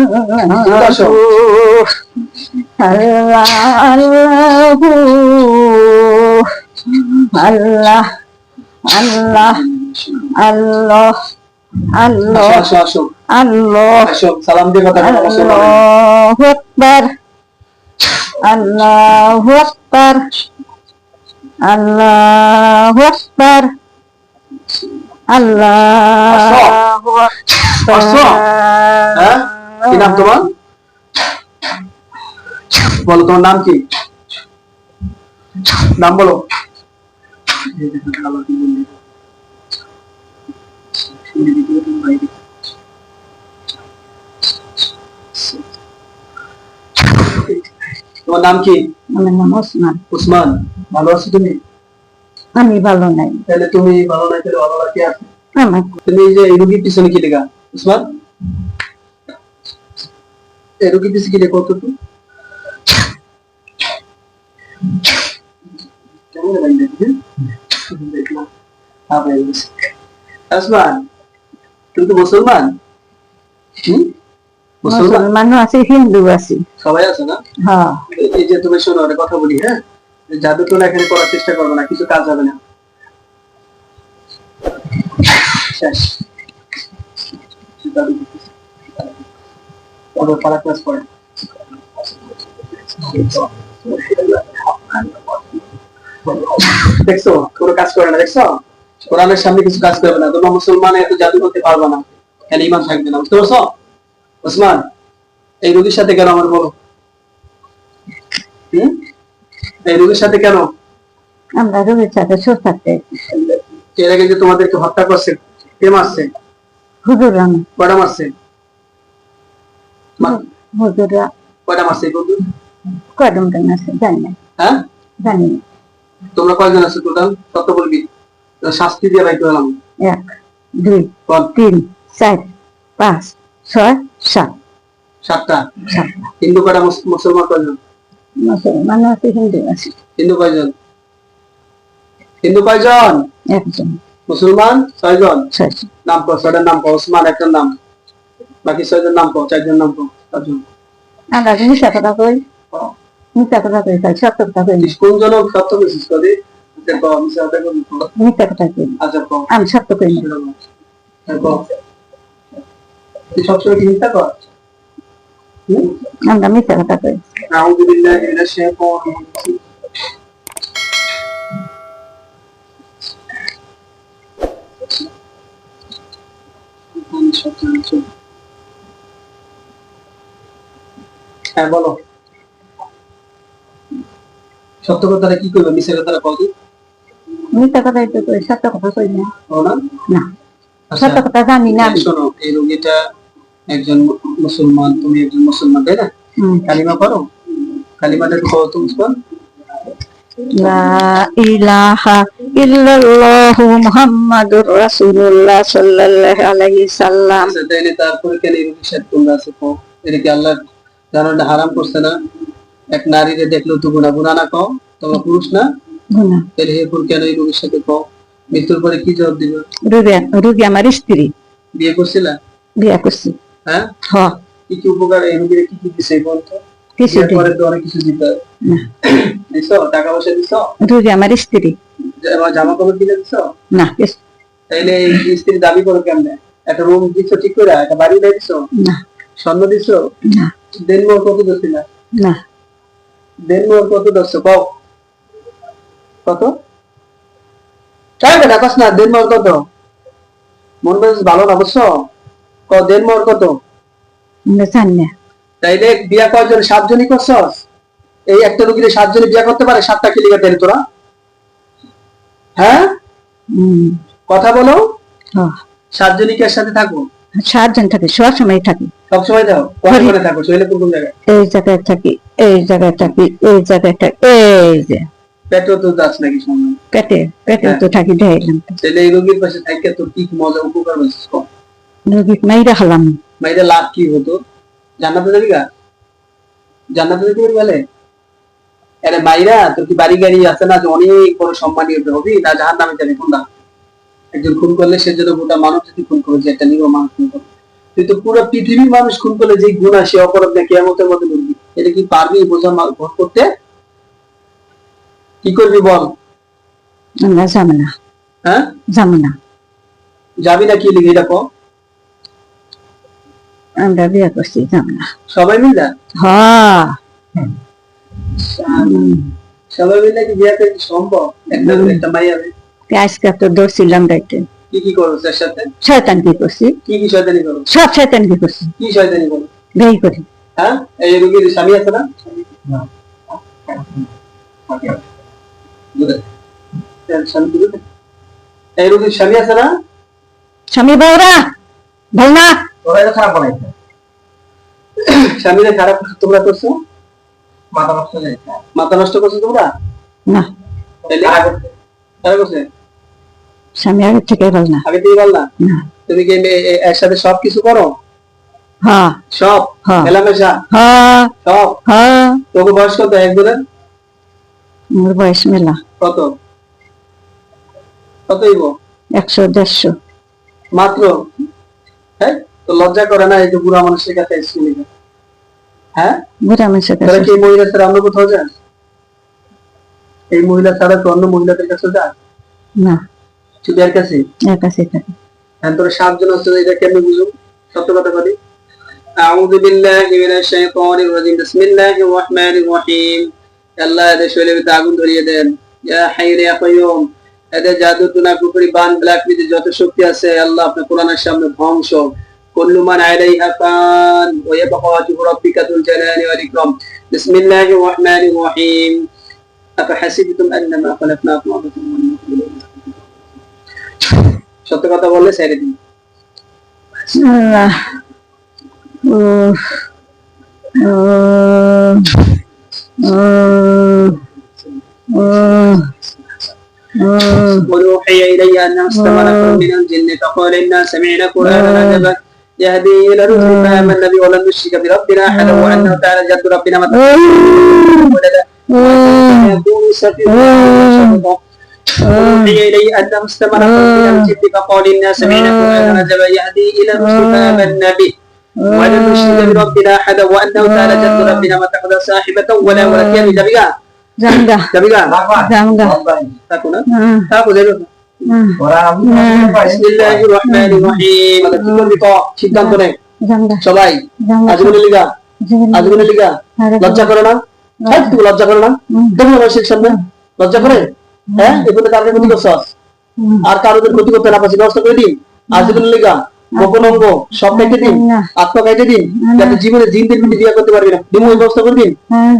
আল্লাহ আল্লাহ আল্লাহ আল্লাহ আল্লাহ সালাম দিয়ে কথা বলো আল্লাহু আকবার আল্লাহু আকবার আল্লাহু আকবার আল্লাহু আকবার। হ্যাঁ, কি নাম তোমার? বলো তোমার নাম কি? নাম বলো। তোমার নাম কি? আমার নাম ওসমান। উসমান, ভালো আছো তুমি? আমি ভালো নাই। তাহলে তুমি ভালো নাই, তাহলে ভালো কে আছে? আমার তুমি এই যে এই রোগীর পিছনে কি লেখা উসমান? এই রোগীর পিছনে কি লেখা কত তুমি? উসমান, তুমি তো মুসলমান? মুসলমানও আছে, হিন্দু আছে, সবাই আছে না? হ্যাঁ। এই যে তুমি শোনো, একটা কথা বলি, হ্যাঁ, জাদু টোনা এখানে করার চেষ্টা করবে না, কিছু কাজ হবে না। শেষ। পাড়া ক্লাস করে দেখছো, কোনো কাজ করে না, দেখছো? কোরআনের সামনে কিছু কাজ করবে না। তোমরা মুসলমানে এত জাদু করতে পারবে না, কেন ইমান থাকবে না, বুঝতে পারছো? ওসমান, এই রোগীর সাথে কেন আমার বলো? এই রোগীর সাথে কেন? আমরা রোগীর সাথে সুস্থ থাকতে। এর আগে যে তোমাদেরকে হত্যা করছে, কে মারছে? হুজুররা। কয়টা মারছে? হুজুররা। কয়টা মারছে বন্ধু? কয়জন আছে জানি না। হ্যাঁ, জানি না। তোমরা কয়জন আছো টোটাল? কত বলবি? শাস্তি দিয়ে বাইতে হলাম। 1 2 3 4 5 6 7। 7টা। হিন্দু কয়টা? মুসলমান কয়জন? মুসলমান আছে, হিন্দু আছে। হিন্দু কয়জন? হিন্দু কয়জন? 1 জন। মুসলমান 6 জন। 6 জন। নাম কও, 6টার নাম কও। ওসমান একটার নাম, বাকি 6 জন নাম কও, 4 জন নাম কও। 4 জন। আমরা মিথ্যা কথা কই, মিথ্যা কথা কই, সত্য কথা কই। কোন জন সত্য বলছিস কদি? দেখো আমি সাথে কই, মিথ্যা কথা কই। আচ্ছা কও। আমি সত্য কই না। দেখো তুই সবসময় কি মিথ্যা কর? আমরা মিথ্যা কথা কই। আউযু বিল্লাহি মিনাশ শাইতানির রাজিম। হ্যাঁ বলো, সত্য কথাটা কি করবে, মিথ্যা কথাটা কও? মিথ্যা কথাই তো কই, সত্য কথা কই না। না, আচ্ছা, সত্য কথা জানি না। শোনো, এই রোগীটা একজন মুসলমান, তুমি একজন মুসলমান, তাই না? কালিমা পড়ো, কালিমাটা কও তো উসমান। লা ইলাহা ইল্লাল্লাহু মুহাম্মাদুর রাসূলুল্লাহ সাল্লাল্লাহু আলাইহি সাল্লাম। আচ্ছা, তাইলে তারপরে কেন এই রোগীর সাথে তোমরা আছো? কও, এটা কি আল্লাহ জানাটা হারাম করছে না? এক নারীরে দেখলো তো গুনাহ, গুনাহ না? কও, তোমরা পুরুষ না? গুনাহ। তাহলে এরপর কেন এই রোগীর সাথে? কও, মৃত্যুর পরে কি জবাব দিবে? রোগী আমার স্ত্রী। বিয়ে করছিলা? বিয়ে করছি। হ্যাঁ, হ্যাঁ। কি কি উপকার এই রোগীর কি কি দিছে বলতো? কিছু পরে তো অনেক কিছু দিতে হয়। দিছো? টাকা পয়সা দিছো? রোগী আমার স্ত্রী। জামা কাপড় কিনে দিছো? না। তাইলে এই স্ত্রী দাবি করো কেমনে? একটা রুম দিছো ঠিক করে, একটা বাড়ি দিছো? না। স্বর্ণ দিছো? না। দেনমোহর কত দিছিলা? না। দেনমোহর কত দিছো? কও কত? তাই না কাছ না, দেনমোহর কত? মন মেজাজ ভালো না, বুঝছো? কও দেনমোহর কত? জানি না। তাইলে বিয়া কয়জন? 7 জনই করছস? এই একটা রোগীরে 7 জনই বিয়া করতে পারে? 7টা কি লিগা তাইলে তোরা? হ্যাঁ, কথা বলো। 7 জনই কার সাথে থাকো? 7 জন থাকি, সব সময় থাকি। সব সময় থাকো? কোথায় করে থাকো? শৈলে কোন কোন জায়গায়? এই জায়গায় থাকি, এই জায়গায় থাকি, এই জায়গায় থাকি, এই যে পেটে তো যাস নাকি সময়? পেটে তো থাকি, দেখাইলাম। তাহলে এই রোগীর পাশে থাইকে তোর কি মজা উপকার হইছিস? কম রোগী মাইরা হলাম। মাইরা লাভ কি হতো? জান্নাতে যাবি গা? জান্নাতে যেতে পারবি বলে? আরে মাইরা তোর কি বাড়ি গাড়ি আছে না, যে অনেক বড় সম্মানীয় হবি, না জাহান্নামে যাবি? কোনটা? একজন খুন করলে সে জন্য গোটা মানুষ যদি খুন করে, যে একটা নিরীহ মানুষ খুন করে, তুই তো পুরো পৃথিবীর মানুষ খুন করলে যে গুনাহ সে অপরাধ না কিয়ামতের মধ্যে করবি, এটা কি পারবি বোঝা ভোগ করতে? কি করবি বল? আমরা যাবো না, হ্যাঁ যাবো না, যাবি না কি লিখে এটা কো? আমরা বিয়ে করছি, যাবো না। সবাই মিলে? হ্যাঁ, সবাই মিলে কি বিয়ে করতে সম্ভব? একটা মাইয়া আজকে তো ধরছিলাম রাইতে। কি কি করছ এর সাথে? শয়তান কি করছি, কি কি শয়তানি করো? সব শয়তান কি করছি, কি শয়তানি করো? গাই করি। হ্যাঁ, এই রোগীর স্বামী আছে না? না। এই রোগীর স্বামী আছে না? স্বামী বউরা ভালো না, ওরা এটা খারাপ বানাইছে। স্বামীরা খারাপ তোমরা করছো? মাথা নষ্ট হয়েছে। মাথা নষ্ট করছো তোমরা? না, কারা করছে? স্বামী আগে থেকে ভালো না। আগে থেকে বল না? না। তুমি কি একসাথে সব কিছু করো? হ্যাঁ সব? হ্যাঁ। মেলামেশা? হ্যাঁ সব? হ্যাঁ। তোকে বয়স কত একজনের? মোর বয়স মেলা। কত? কত হইব? 100-150 মাত্র? হ্যাঁ, তো লজ্জা করে না এই যে বুড়া মানুষের কাছে স্কুলে? হ্যাঁ, বুড়া মানুষের তোরা কাছে। কি এই মহিলা ছাড়া অন্য কোথাও যাস? এই মহিলা ছাড়া তো অন্য মহিলাদের কাছে যাস না, শুধু এর কাছে? এর কাছে থাকে। হ্যাঁ, তোরা 7 জন আছে, এটা কেমনে বুঝো? সত্য কথা বলি। আউযু বিল্লাহি মিনাশ শাইতানির রাজিম। বিসমিল্লাহির রহমানির রহিম। আল্লাহ এদের শরীরে ভিতরে আগুন ধরিয়ে দেন। ইয়া হাইয়্যু ইয়া কাইয়্যুম। এদের জাদু টুনা কুফরি বান ব্ল্যাক মিতে যত শক্তি আছে আল্লাহ আপনার কোরআনের সামনে ধ্বংস। কুল্লু মান আলাইহা ফান ওয়া ইয়াবকা ওয়াজহু রাব্বিকা যুল জালালি ওয়াল ইকরাম। বিসমিল্লাহির রহমানির রহিম। আফাহাসিবতুম আন্নামা খালাকনাকুম আবাসান ওয়া লাম সত্য কথা বললে ছেড়ে দিন। আল্লাহ, উফ, وأوحي إلي أنه استمع نفر من الجن فقال إنا سمعنا قرآنا عجبا يهدي إلى الرشد فآمنا به ولن نشرك بربنا أحدا وأنه تعالى جد ربنا ما ولدا يكون سفيرا وأوحي إلي أنه استمع نفر من الجن فقال إنا سمعنا قرآنا عجبا يهدي إلى الرشد فآمنا به ولن نشرك بربنا أحدا وأنه تعالى جد ربنا ما اتخذ صاحبة ولا ولد يا جبيا জামগা جبيا জামগা। থাকো না থাকো যাইবো বিসমিল্লাহির রহমানির রহিম। কি করবি ক? সিদ্ধান্ত নে জামগা সবাই। আজীবনের লিগা, আজীবনের লিগা। লজ্জা করে না? হ্যাঁ, তুমি লজ্জা করে না? দেখো মানুষের সামনে লজ্জা করে? হ্যাঁ, এগুলো কারণে ক্ষতি করছস। আর কারোদের ক্ষতি করতে না পারছি ব্যবস্থা করে দিন। আজীবনের লিগা গোপন অঙ্গ সব কেটে দিন, আত্মা কেটে দিন, যাতে জীবনে জিনদের পিঠে বিয়ে করতে পারবি না। দিন ওই ব্যবস্থা করে দিন।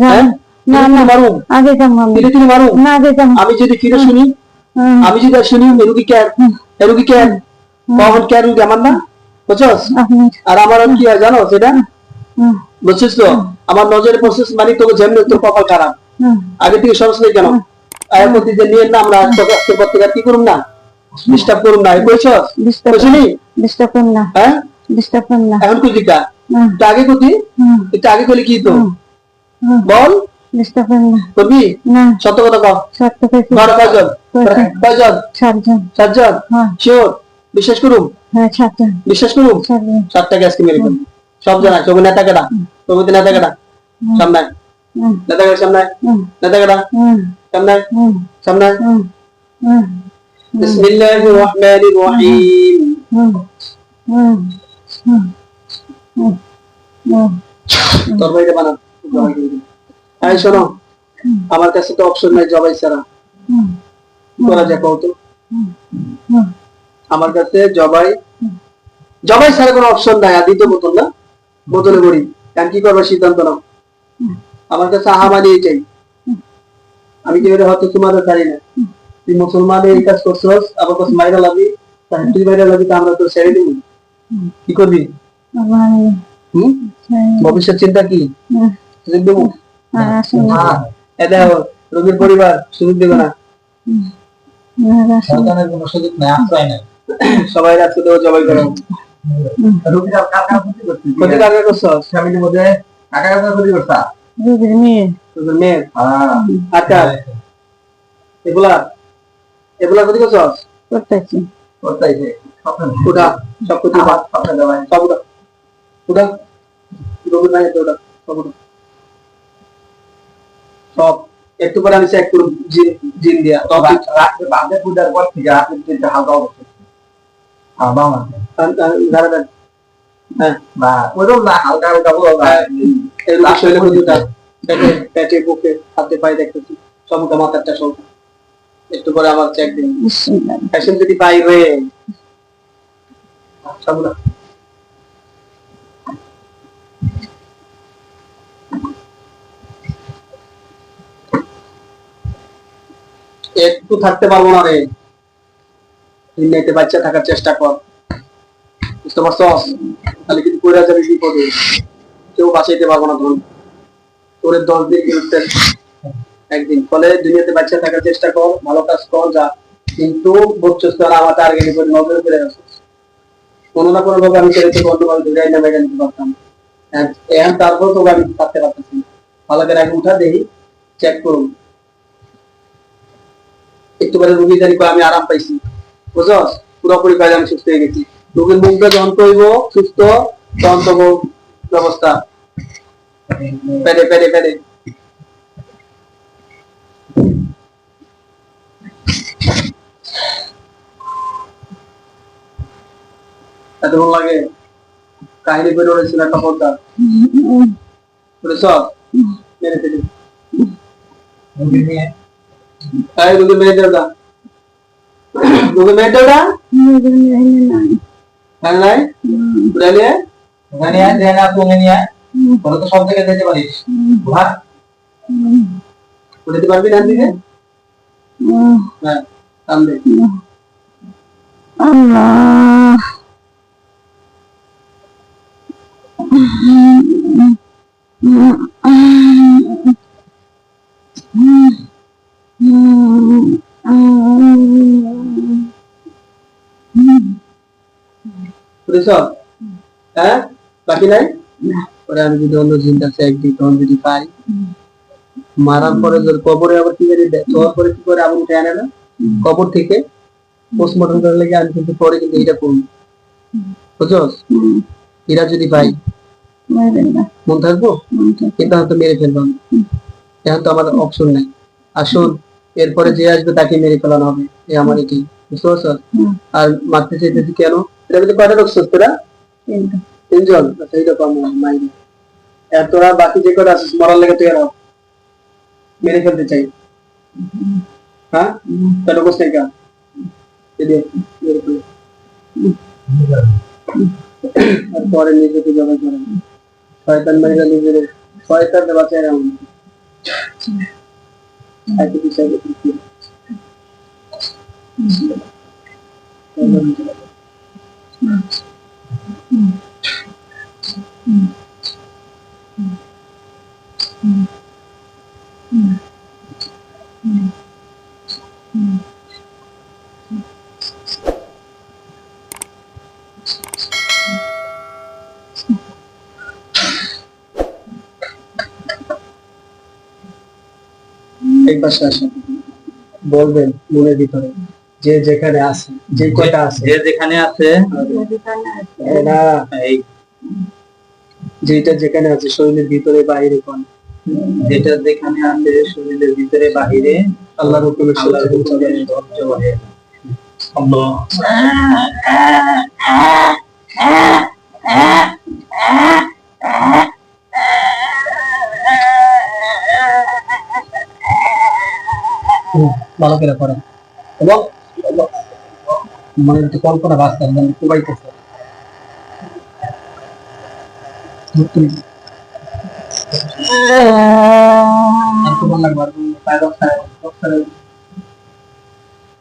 হ্যাঁ, না না মারুম আগে যাম আমি। তুমি মারুম না আগে যাম। আমি যদি ফিরে শুনি, আমি যদি শুনি রুগী কেন, রুগী কেন, কখন কেন রুগী আমার না, বুঝছস? আর আমার কি হয় জানো সেটা? বুঝছিস তো? আমার নজরে পড়ছিস মানে তোকে যেমন তোর কপাল খারাপ। আগে থেকে সরাসরি কেন আয়ের প্রতি যে নিয়ে না আমরা তোর পর থেকে কি করুম না, ডিস্টার্ব করুম না, বুঝছস? বুঝলি? ডিস্টার্ব করুন না। হ্যাঁ, ডিস্টার্ব করুন না। এখন তুই দিকা এটা আগে করতি, এটা আগে করলে কি তো বল? ডিস্টার্ব করুন না। করবি না, সত্য কথা কও। সত্য কইছি। ঘর কয়জন? কয়জন? 7 জন। 7 জন? হ্যাঁ শিওর? বিশ্বাস করুম? হ্যাঁ 7 জন। বিশ্বাস করুম? 7 জন। 7টা গ্যাসকে মেরে ফেলবো সব জানা। সব নেতা কেডা? প্রভৃতি নেতা কেডা? সামনে নেতা কেডা? সামনে নেতা কেডা? সামনে সামনে। বিসমিল্লাহির রহমানির রহিম। তোর বাইরে বানান। এই শোনো, আমার কাছে তো অপশন নাই জবাই ছাড়া। করা যায় কত? আমার কাছে জবাই ছাড়া কোনো অপশন নাই। আর দ্বিতীয় বোতল না, বোতলে ভরি। এখন কি করবো সিদ্ধান্ত নাও। আমার কাছে আহামারি এটাই। আমি কি হয়তো তোমাদের জানি না, তুই মুসলমানের এই কাজ করছস, আবার কাছে মাইরা লাগবি, তাহলে তুই মাইরা লাগবি, তা আমরা তো ছেড়ে দিব। কি করবি? ভবিষ্যৎ চিন্তা কি? সুযোগ দেবো? এটা রোগীর পরিবার সুযোগ দেবে না। সরকারের কোনো সুযোগ নাই, আশ্রয় নাই। সবাই রাখতে দেবো, জবাই করো। রোগীরা কাকা ক্ষতি করছে, ক্ষতি কাকা করছস? ফ্যামিলির মধ্যে কাকা কাকা ক্ষতি করছা? রোগীর মেয়ে। রোগীর মেয়ে? আচ্ছা, এগুলা ক্ষতি করছস? করতেছি। করতেছি। ওটা সব ক্ষতি সব ওটা রোগীর ভাই ওটা সব ওটা। সব একটু করে আমি চেক করব জিন দিয়া তো রাত্রে বাদে পূজার পর থেকে রাত্রে দিনটা হালকা অবস্থা হালকা মানে দাঁড়া হ্যাঁ বা ওরকম না হালকা হালকা বলো এগুলো শরীরে বুঝুটা পেটে পেটে বুকে হাতে পায়ে দেখতেছি সমুদ্র মাথাটা সব একটু করে আমার চেক দিন বিসমিল্লাহ। ফ্যাশন যদি পাই রে সবগুলো একটু থাকতে পারবো না রে নিতে বাচ্চা থাকার চেষ্টা কর বুঝতে পারছস তাহলে কিন্তু কইরা যাবে বিপদে কেউ বাঁচাইতে পারবো না ধরুন তোরে 10 দিন বিরুদ্ধে একদিন ফলে দুনিয়াতে বাচ্চা থাকার চেষ্টা কর ভালো কাজ কর যা কিন্তু বুঝছস তো আমার টার্গেট করে নজর করে আসছিস কোনো না কোনো ভাবে আমি ছেড়ে তো অন্যভাবে ধরে আইনা মেরে নিতে পারতাম এখন তারপর তো আমি থাকতে পারতেছি না। ভালো করে আগে উঠা দেই চেক করুন একটু করে রুগী জানি আমি আরাম পাইছি বুঝছস পুরোপুরি কাজে আমি সুস্থ হয়ে গেছি রোগীর মুখটা যখন হইব সুস্থ তখন তো ব্যবস্থা পেরে পেরে পেরে এত ভালো লাগে কাহিনী করে উঠেছিল একটা পর্দা বুঝছ মেরে ফেলি রুগী নিয়ে তাই রোগী মেরে দেও না রোগী মেরে দেও না হ্যাঁ নাই বুঝালিয়ে ওখানে আয় দেন আপনি নিয়ে আয় তোরা তো সব জায়গায় যেতে পারিস ভাত বুঝতে পারবি না দিকে হ্যাঁ সামনে আল্লাহ বুঝছ হ্যাঁ বাকি নাই পরে আমি যদি অন্য জিনিস আছে একদিন তখন যদি পাই মারার পরে যদি কবরে আবার কি করে দেয় তোর পরে কি করে আবার উঠে আনে না কবর থেকে পোস্টমর্টম করার লাগে আমি কিন্তু পরে কিন্তু এটা করবো বুঝছস এরা যদি পাই মন থাকবো কিন্তু হয়তো মেরে ফেলবো আমি এখন তো আমার অপশন নাই আসুন এরপরে যে আসবে তাকে মেরে ফেলানো হবে এ আমার এটি বুঝতে পারছো আর মারতে চাইতেছি কেন এটা কিন্তু কয়টা লোক তোরা তিনজন আচ্ছা এইটা কম মাইনে আর তোরা বাকি যে কটা আছিস মরার লেগে তুই এরাও মেরে ফেলতে চাই হ্যাঁ কেন বসে কা আর পরে নিজেকে জবাই করে শয়তান মাইরা নিজের শয়তান বাঁচায় রাখুন একটু বিষয় এই পাশে আসেন বলবেন মনের ভিতরে যে যেখানে আছে যে কয়টা আছে যে যেখানে আছে এরা এই যেটা যেখানে আছে শরীরের ভিতরে বাইরে কোন যেটা যেখানে আছে শরীরের ভিতরে বাহিরে আল্লাহর হুকুমে আল্লাহর হুকুমে ধৈর্য ধরে আল্লাহ ভালো করে করেন এবং মানে একটু কল্পনা বাস্তব মানে কুবাইতেছে আর তো ভালো লাগবে আর পায়রা